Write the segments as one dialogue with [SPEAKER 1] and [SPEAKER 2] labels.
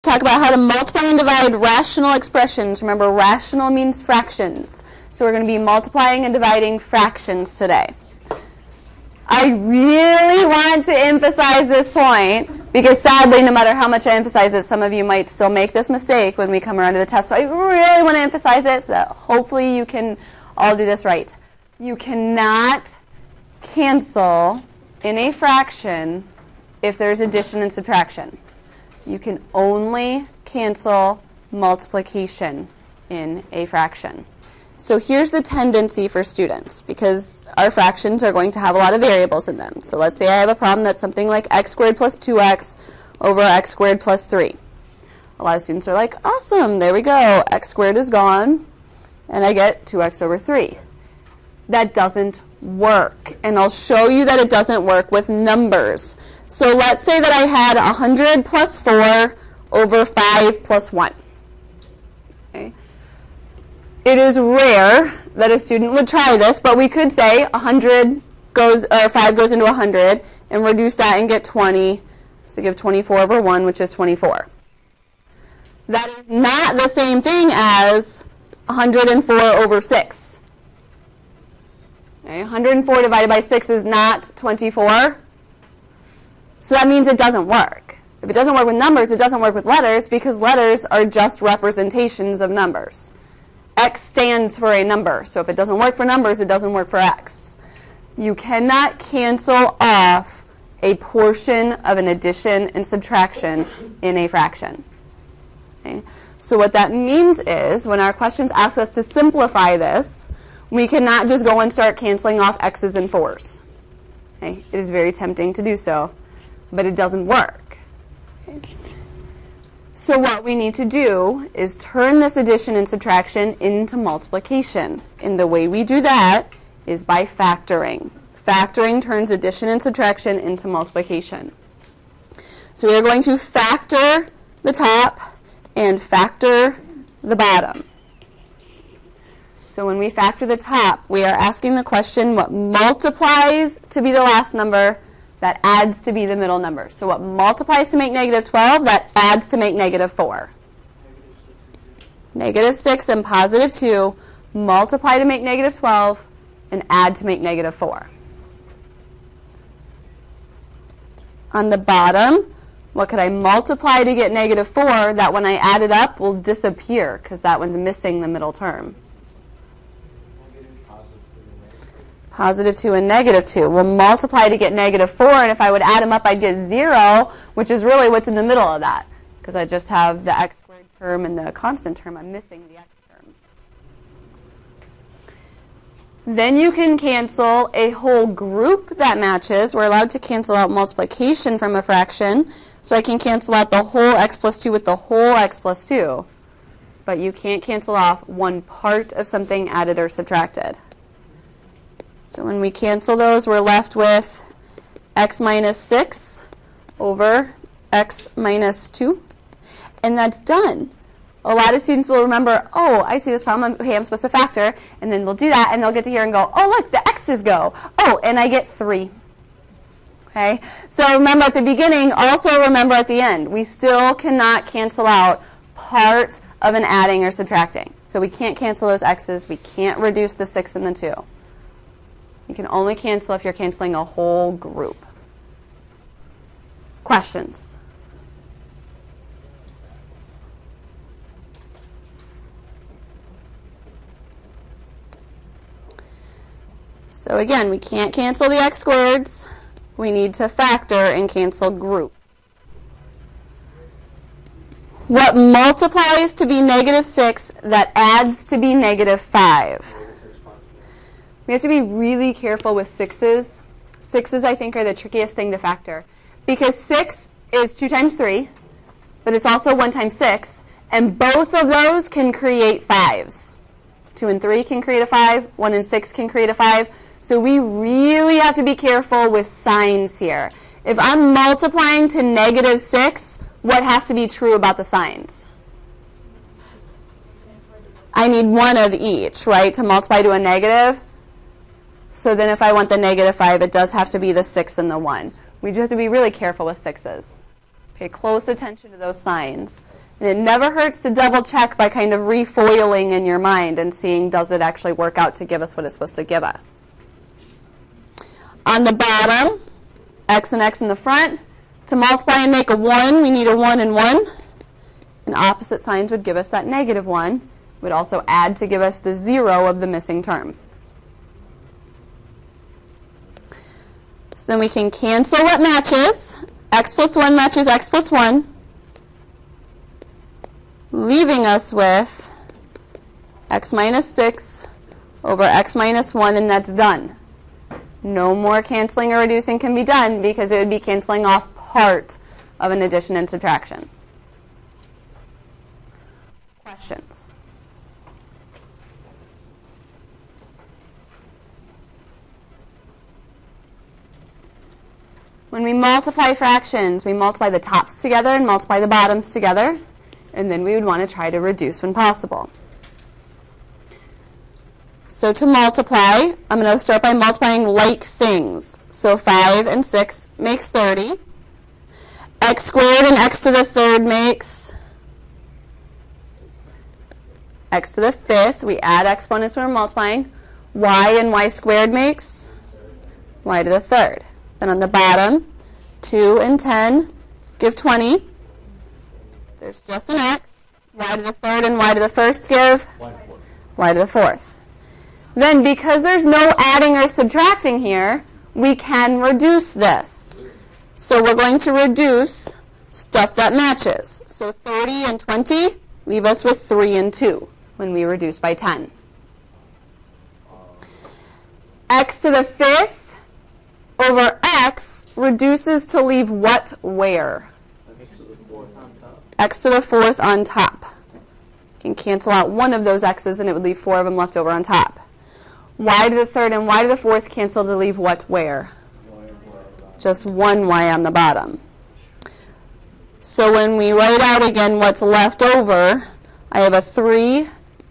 [SPEAKER 1] talk about how to multiply and divide rational expressions. Remember, rational means fractions. So we're going to be multiplying and dividing fractions today. I really want to emphasize this point because sadly, no matter how much I emphasize it, some of you might still make this mistake when we come around to the test. So I really want to emphasize it so that hopefully you can all do this right. You cannot cancel in a fraction if there's addition and subtraction. You can only cancel multiplication in a fraction. So here's the tendency for students, because our fractions are going to have a lot of variables in them. So let's say I have a problem that's something like x squared plus 2x over x squared plus 3. A lot of students are like, awesome, there we go. X squared is gone, and I get 2x over 3. That doesn't work, and I'll show you that it doesn't work with numbers. So let's say that I had 100 plus 4 over 5 plus 1. Okay. It is rare that a student would try this, but we could say 5 goes into 100 and reduce that and get 20. So give 24 over 1, which is 24. That is not the same thing as 104 over 6. Okay. 104 divided by 6 is not 24. So that means it doesn't work. If it doesn't work with numbers, it doesn't work with letters because letters are just representations of numbers. X stands for a number. So if it doesn't work for numbers, it doesn't work for X. You cannot cancel off a portion of an addition and subtraction in a fraction. Okay? So what that means is when our questions ask us to simplify this, we cannot just go and start canceling off X's and 4's. Okay? It is very tempting to do so, but it doesn't work. Okay? So what we need to do is turn this addition and subtraction into multiplication. And the way we do that is by factoring. Factoring turns addition and subtraction into multiplication. So we are going to factor the top and factor the bottom. So when we factor the top, we are asking the question what multiplies to be the last number that adds to be the middle number. So what multiplies to make negative 12, that adds to make negative 4. Negative 6 and positive 2 multiply to make negative 12 and add to make negative 4. On the bottom, what could I multiply to get negative 4 that when I add it up will disappear because that one's missing the middle term? Positive 2 and negative 2 will multiply to get negative 4, and if I would add them up, I'd get 0, which is really what's in the middle of that, because I just have the x squared term and the constant term. I'm missing the x term. Then you can cancel a whole group that matches. We're allowed to cancel out multiplication from a fraction, so I can cancel out the whole x plus 2 with the whole x plus 2, but you can't cancel off one part of something added or subtracted. So when we cancel those, we're left with x minus 6 over x minus 2. And that's done. A lot of students will remember, oh, I see this problem. Okay, I'm supposed to factor. And then they'll do that, and they'll get to here and go, oh, look, the x's go. Oh, and I get 3. Okay? So remember at the beginning, also remember at the end. We still cannot cancel out part of an adding or subtracting. So we can't cancel those x's. We can't reduce the 6 and the 2. You can only cancel if you're canceling a whole group. Questions? So again, we can't cancel the x squareds. We need to factor and cancel groups. What multiplies to be negative 6 that adds to be negative 5? We have to be really careful with 6's. 6's, I think, are the trickiest thing to factor. Because 6 is 2 times 3, but it's also 1 times 6. And both of those can create 5's. 2 and 3 can create a 5. 1 and 6 can create a 5. So we really have to be careful with signs here. If I'm multiplying to negative 6, what has to be true about the signs? I need one of each, right, to multiply to a negative. So then if I want the negative 5, it does have to be the 6 and the 1. We just have to be really careful with 6's. Pay close attention to those signs. And it never hurts to double check by kind of refoiling in your mind and seeing, does it actually work out to give us what it's supposed to give us? On the bottom, x and x in the front. To multiply and make a 1, we need a 1 and 1. And opposite signs would give us that negative 1. It would also add to give us the 0 of the missing term. So then we can cancel what matches. X plus 1 matches x plus 1. Leaving us with x minus 6 over x minus 1, and that's done. No more canceling or reducing can be done because it would be canceling off part of an addition and subtraction. Questions? When we multiply fractions, we multiply the tops together and multiply the bottoms together. And then we would want to try to reduce when possible. So to multiply, I'm going to start by multiplying like things. So 5 and 6 makes 30. X squared and x to the third makes x to the fifth. We add exponents when we're multiplying. Y and y squared makes y to the third. Then on the bottom, 2 and 10 give 20. There's just an x. Y to the third and y to the first give y to the fourth. Then because there's no adding or subtracting here, we can reduce this. So we're going to reduce stuff that matches. So 30 and 20 leave us with 3 and 2 when we reduce by 10. X to the fifth over x reduces to leave what where? X to the fourth on top. You can cancel out one of those x's and it would leave 4 of them left over on top. Y to the third and y to the fourth cancel to leave what where? Just one y on the bottom. So when we write out again what's left over, I have a 3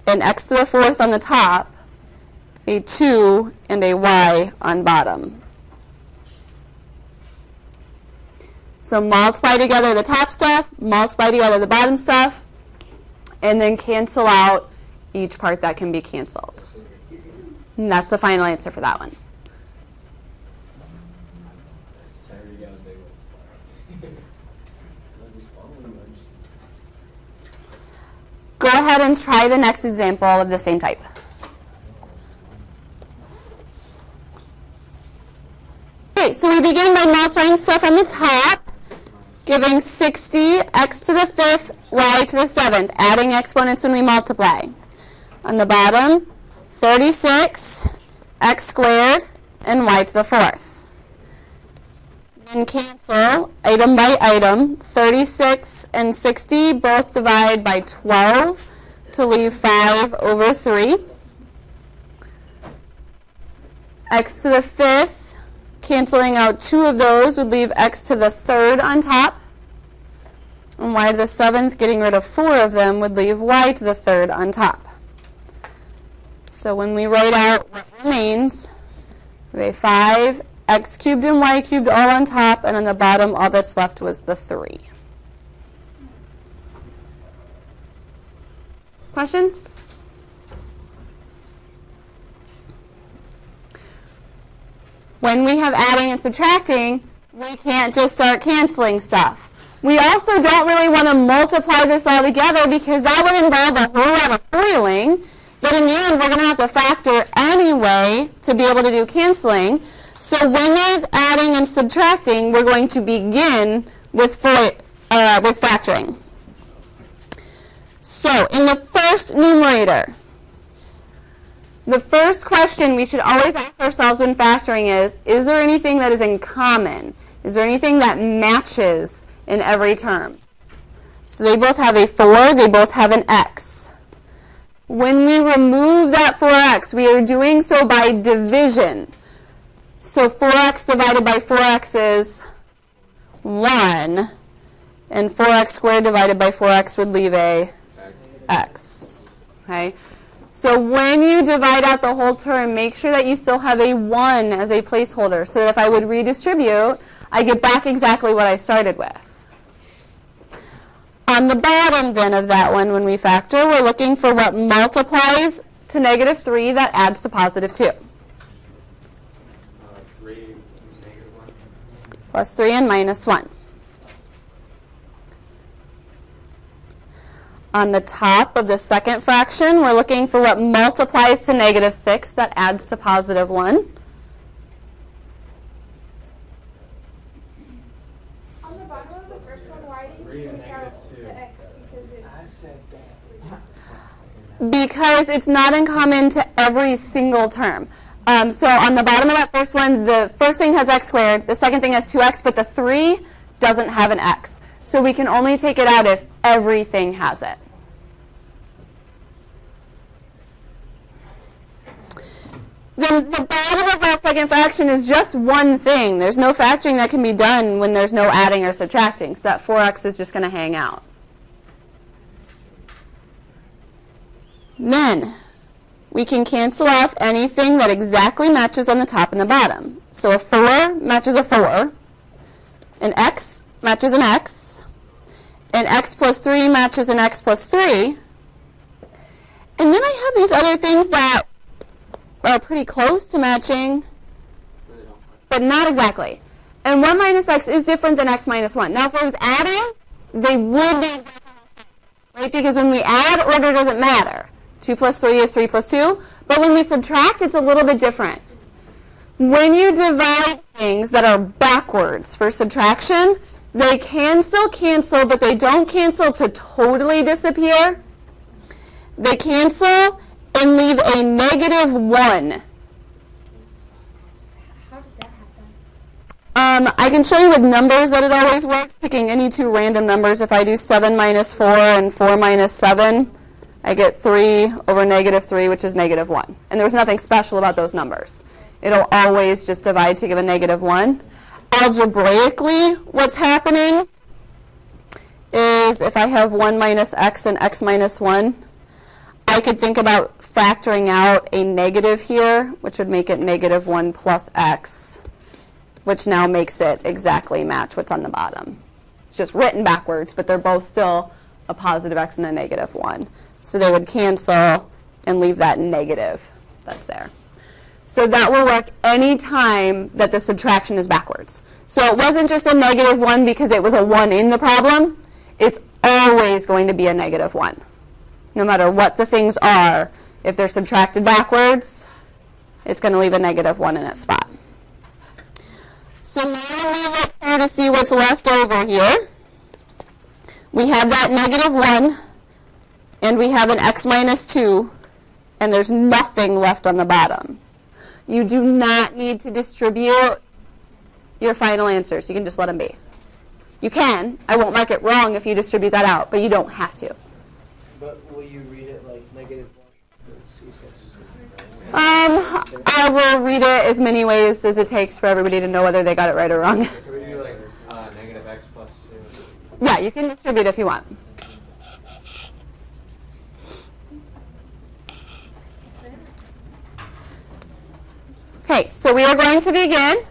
[SPEAKER 1] and x to the fourth on the top, a 2 and a y on bottom. So multiply together the top stuff, multiply together the bottom stuff, and then cancel out each part that can be canceled. And that's the final answer for that one. Go ahead and try the next example of the same type. Okay, so we begin by multiplying stuff on the top, giving 60 x to the fifth, y to the seventh, adding exponents when we multiply. On the bottom, 36 x squared and y to the fourth. Then cancel item by item. 36 and 60 both divide by 12 to leave 5 over 3. X to the fifth, canceling out 2 of those would leave x to the third on top. And y to the seventh, getting rid of 4 of them, would leave y to the third on top. So when we write out what remains, we have 5 x cubed and y cubed all on top, and on the bottom all that's left was the 3. Questions? When we have adding and subtracting, we can't just start canceling stuff. We also don't really want to multiply this all together because that would involve a whole lot of foiling. But in the end, we're going to have to factor anyway to be able to do canceling. So when there's adding and subtracting, we're going to begin with factoring. So in the first numerator, the first question we should always ask ourselves when factoring is there anything that is in common? Is there anything that matches in every term? So they both have a 4, they both have an x. When we remove that 4x, we are doing so by division. So 4x divided by 4x is 1, and 4x squared divided by 4x would leave a x. Okay? So when you divide out the whole term, make sure that you still have a 1 as a placeholder, so that if I would redistribute, I get back exactly what I started with. On the bottom then of that one, when we factor, we're looking for what multiplies to negative 3 that adds to positive 2.
[SPEAKER 2] 3 negative 1.
[SPEAKER 1] Plus 3 and minus 1. On the top of the second fraction, we're looking for what multiplies to negative 6 that adds to positive 1.
[SPEAKER 3] On the bottom of the first one, why didn't you take out the x? I said that.
[SPEAKER 1] Because it's not in common to every single term. So on the bottom of that first one, the first thing has x squared, the second thing has 2x, but the 3 doesn't have an x. So we can only take it out if everything has it. Then the bottom of that second fraction is just one thing. There's no factoring that can be done when there's no adding or subtracting. So that 4x is just going to hang out. Then we can cancel off anything that exactly matches on the top and the bottom. So a 4 matches a 4. An x matches an x. An x plus 3 matches an x plus 3. And then I have these other things that are pretty close to matching, but not exactly. And 1 minus x is different than x minus 1. Now, if I was adding, they would be exactly the same, right? Because when we add, order doesn't matter. 2 plus 3 is 3 plus 2. But when we subtract, it's a little bit different. When you divide things that are backwards for subtraction, they can still cancel, but they don't cancel to totally disappear. They cancel and leave a negative 1.
[SPEAKER 3] How does that happen?
[SPEAKER 1] I can show you with numbers that it always works, picking any two random numbers. If I do 7 minus 4 and 4 minus 7, I get 3 over negative 3, which is negative 1. And there's nothing special about those numbers. It'll always just divide to give a negative 1. Algebraically, what's happening is if I have 1 minus x and x minus 1, I could think about factoring out a negative here, which would make it negative 1 plus x, which now makes it exactly match what's on the bottom. It's just written backwards, but they're both still a positive x and a negative 1. So they would cancel and leave that negative that's there. So that will work any time that the subtraction is backwards. So it wasn't just a negative 1 because it was a 1 in the problem. It's always going to be a negative 1. No matter what the things are, if they're subtracted backwards, it's going to leave a negative 1 in its spot. So now we look through to see what's left over here. We have that negative 1, and we have an x minus 2, and there's nothing left on the bottom. You do not need to distribute your final answers. You can just let them be. You can. I won't mark it wrong if you distribute that out, but you don't have to.
[SPEAKER 4] But will you read it like negative 1?
[SPEAKER 1] I will read it as many ways as it takes for everybody to know whether they got it right or wrong.
[SPEAKER 2] Can we do like negative x plus 2?
[SPEAKER 1] Yeah, you can distribute if you want. Okay, so we are going to begin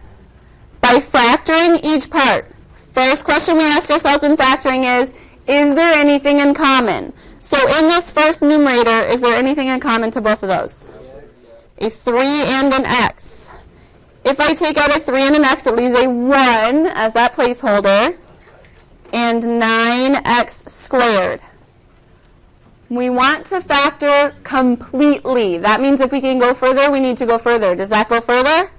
[SPEAKER 1] by factoring each part. First question we ask ourselves when factoring is there anything in common? So in this first numerator, is there anything in common to both of those? A 3 and an x. If I take out a 3 and an x, it leaves a 1 as that placeholder, and 9x squared. We want to factor completely. That means if we can go further, we need to go further. Does that go further?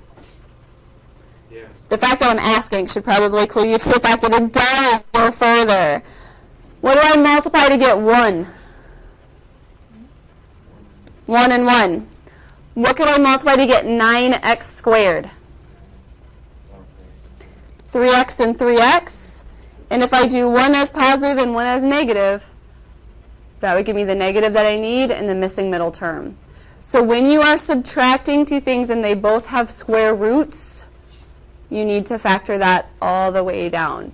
[SPEAKER 2] Yeah.
[SPEAKER 1] The fact that I'm asking should probably clue you to the fact that it does go further. What do I multiply to get 1? 1 and 1. What can I multiply to get 9x squared? 3x and 3x. And if I do 1 as positive and 1 as negative, that would give me the negative that I need and the missing middle term. So when you are subtracting two things and they both have square roots, you need to factor that all the way down.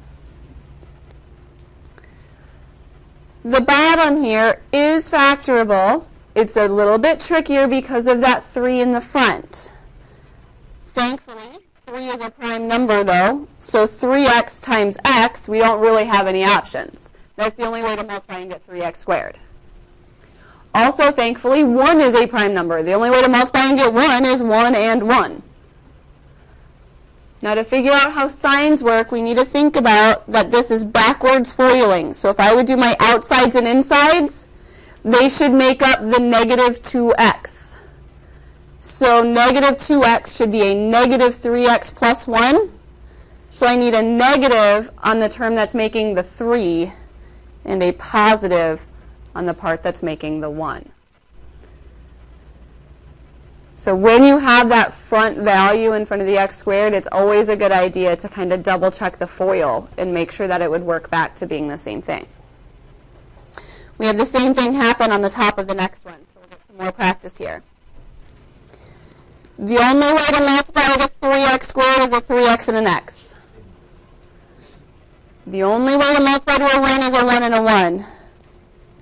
[SPEAKER 1] The bottom here is factorable. It's a little bit trickier because of that 3 in the front. Thankfully, 3 is a prime number though, so 3x times x, we don't really have any options. That's the only way to multiply and get 3x squared. Also, thankfully, 1 is a prime number. The only way to multiply and get 1 is 1 and 1. Now, to figure out how signs work, we need to think about that this is backwards foiling. So if I would do my outsides and insides, they should make up the negative 2x. So negative 2x should be a negative 3x plus 1. So I need a negative on the term that's making the 3 and a positive on the part that's making the 1. So when you have that front value in front of the x squared, it's always a good idea to kind of double check the FOIL and make sure that it would work back to being the same thing. We have the same thing happen on the top of the next one, so we'll get some more practice here. The only way to multiply with 3x squared is a 3x and an x. The only way to multiply to a 1 is a 1 and a 1.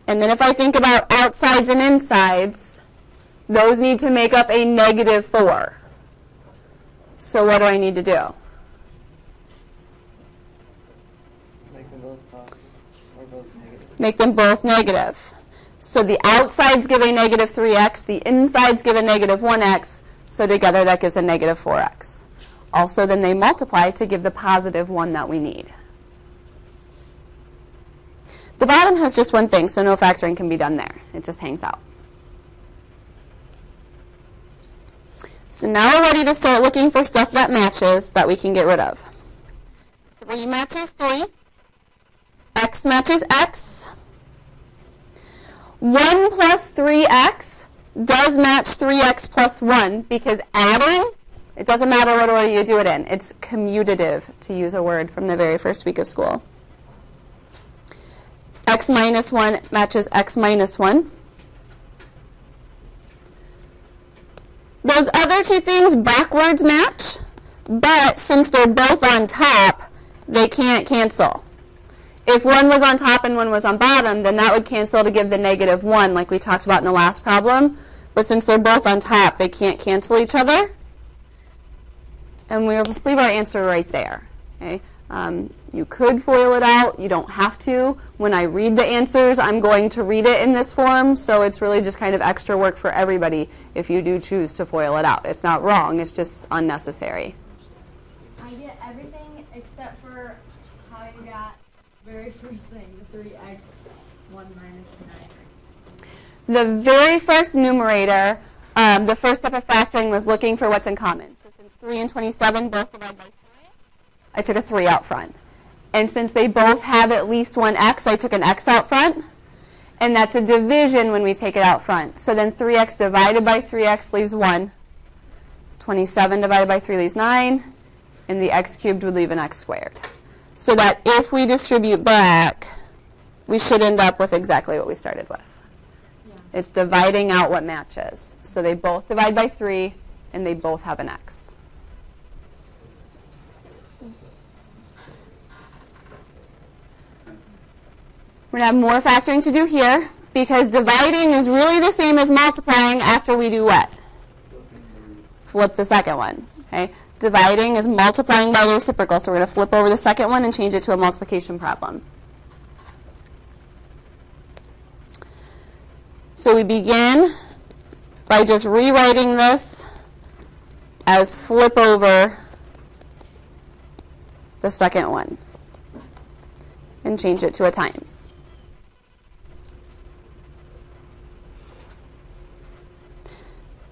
[SPEAKER 1] And then if I think about outsides and insides, those need to make up a negative 4. So what do I need to do?
[SPEAKER 4] Make them both positive or both negative.
[SPEAKER 1] Make them both negative. So the outsides give a negative 3x, the insides give a negative 1x, so together that gives a negative 4x. Also, then they multiply to give the positive 1 that we need. The bottom has just one thing, so no factoring can be done there. It just hangs out. So now we're ready to start looking for stuff that matches that we can get rid of. 3 matches 3. X matches X. 1 plus 3x does match 3x plus 1 because adding, it doesn't matter what order you do it in. It's commutative, to use a word from the very first week of school. X minus 1 matches X minus 1. Those other two things backwards match, but since they're both on top, they can't cancel. If one was on top and one was on bottom, then that would cancel to give the negative 1 like we talked about in the last problem. But since they're both on top, they can't cancel each other. And we'll just leave our answer right there. Okay? You could FOIL it out. You don't have to. When I read the answers, I'm going to read it in this form, so it's really just kind of extra work for everybody if you do choose to FOIL it out. It's not wrong. It's just unnecessary.
[SPEAKER 5] I get everything except for how you got very first thing, the 3x, 1 minus 9x.
[SPEAKER 1] The very first numerator, the first step of factoring was looking for what's in common. So since 3 and 27 both divide by 3, I took a 3 out front. And since they both have at least one x, I took an x out front. And that's a division when we take it out front. So then 3x divided by 3x leaves 1. 27 divided by 3 leaves 9. And the x cubed would leave an x squared. So that if we distribute back, we should end up with exactly what we started with.
[SPEAKER 5] Yeah.
[SPEAKER 1] It's dividing out what matches. So they both divide by 3, and they both have an x. We're going to have more factoring to do here because dividing is really the same as multiplying after we do what? Flip the second one. Okay? Dividing is multiplying by the reciprocal, so we're going to flip over the second one and change it to a multiplication problem. So we begin by just rewriting this as flip over the second one and change it to a times.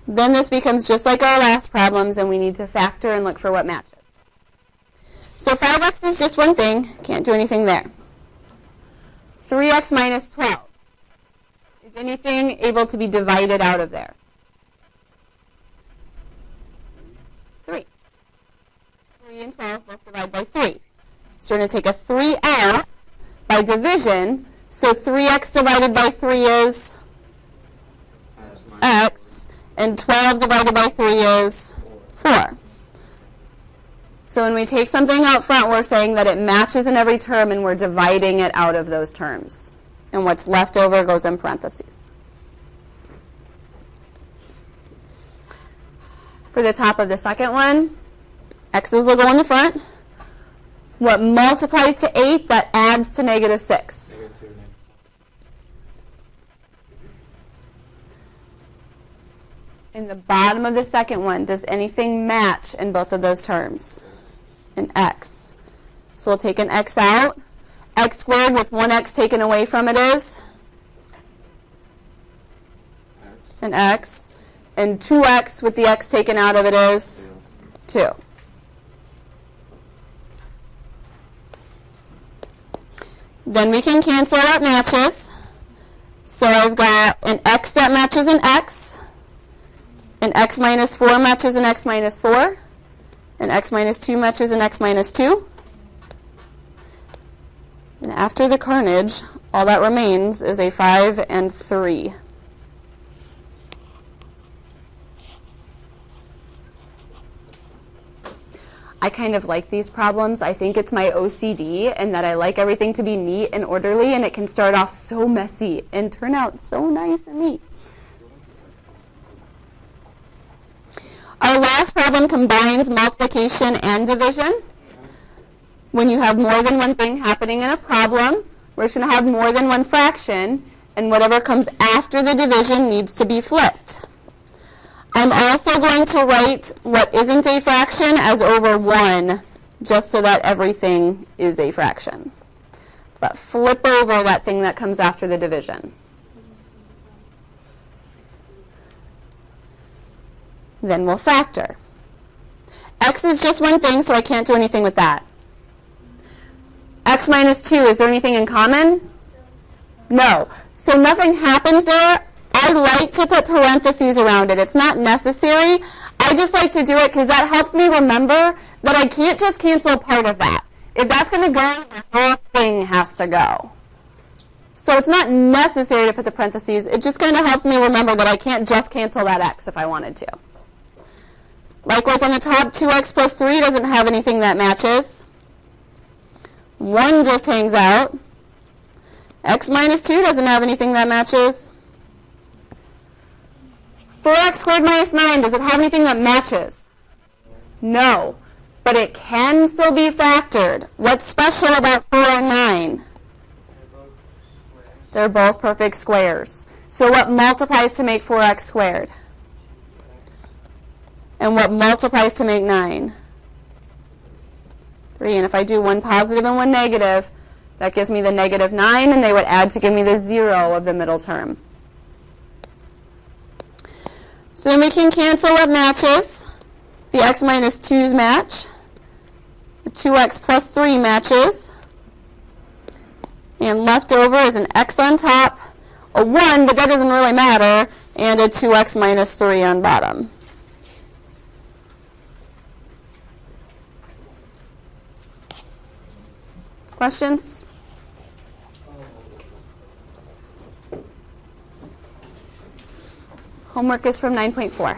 [SPEAKER 1] Then this becomes just like our last problems, and we need to factor and look for what matches. So 5x is just one thing. Can't do anything there. 3x minus 12. Is anything able to be divided out of there? 3. 3 and 12 both divide by 3. So we're going to take a 3 out by division. So 3x divided by 3 is x. And 12 divided by 3 is 4. So when we take something out front, we're saying that it matches in every term, and we're dividing it out of those terms. And what's left over goes in parentheses. For the top of the second one, x's will go in the front. What multiplies to 8, that adds to negative 6? In the bottom of the second one, does anything match in both of those terms? An x. So we'll take an x out. X squared with one x taken away from it is? An x. And 2x with the x taken out of it is? 2. Then we can cancel out matches. So I've got an x that matches an x. An x minus 4 matches an x minus 4. An x minus 2 matches an x minus 2. And after the carnage, all that remains is a 5 and 3. I kind of like these problems. I think it's my OCD and that I like everything to be neat and orderly, and it can start off so messy and turn out so nice and neat. Our last problem combines multiplication and division. When you have more than one thing happening in a problem, we're just going to have more than one fraction, and whatever comes after the division needs to be flipped. I'm also going to write what isn't a fraction as over 1, just so that everything is a fraction. But flip over that thing that comes after the division. Then we'll factor. X is just one thing, so I can't do anything with that. X minus 2, is there anything in common? No. So nothing happens there. I like to put parentheses around it. It's not necessary. I just like to do it because that helps me remember that I can't just cancel a part of that. If that's going to go, the whole thing has to go. So it's not necessary to put the parentheses. It just kind of helps me remember that I can't just cancel that x if I wanted to. Likewise, on the top, 2x plus 3 doesn't have anything that matches. 1 just hangs out. X minus 2 doesn't have anything that matches. 4x squared minus 9, does it have anything that matches? No. But it can still be factored. What's special about 4 and 9? They're both perfect squares. So what multiplies to make 4x squared? And what multiplies to make 9? 3. And if I do one positive and one negative, that gives me the negative 9, and they would add to give me the 0 of the middle term. So then we can cancel what matches. The x minus 2's match. The 2x plus 3 matches. And left over is an x on top, a 1, but that doesn't really matter, and a 2x minus 3 on bottom. Questions? Homework is from 9.4.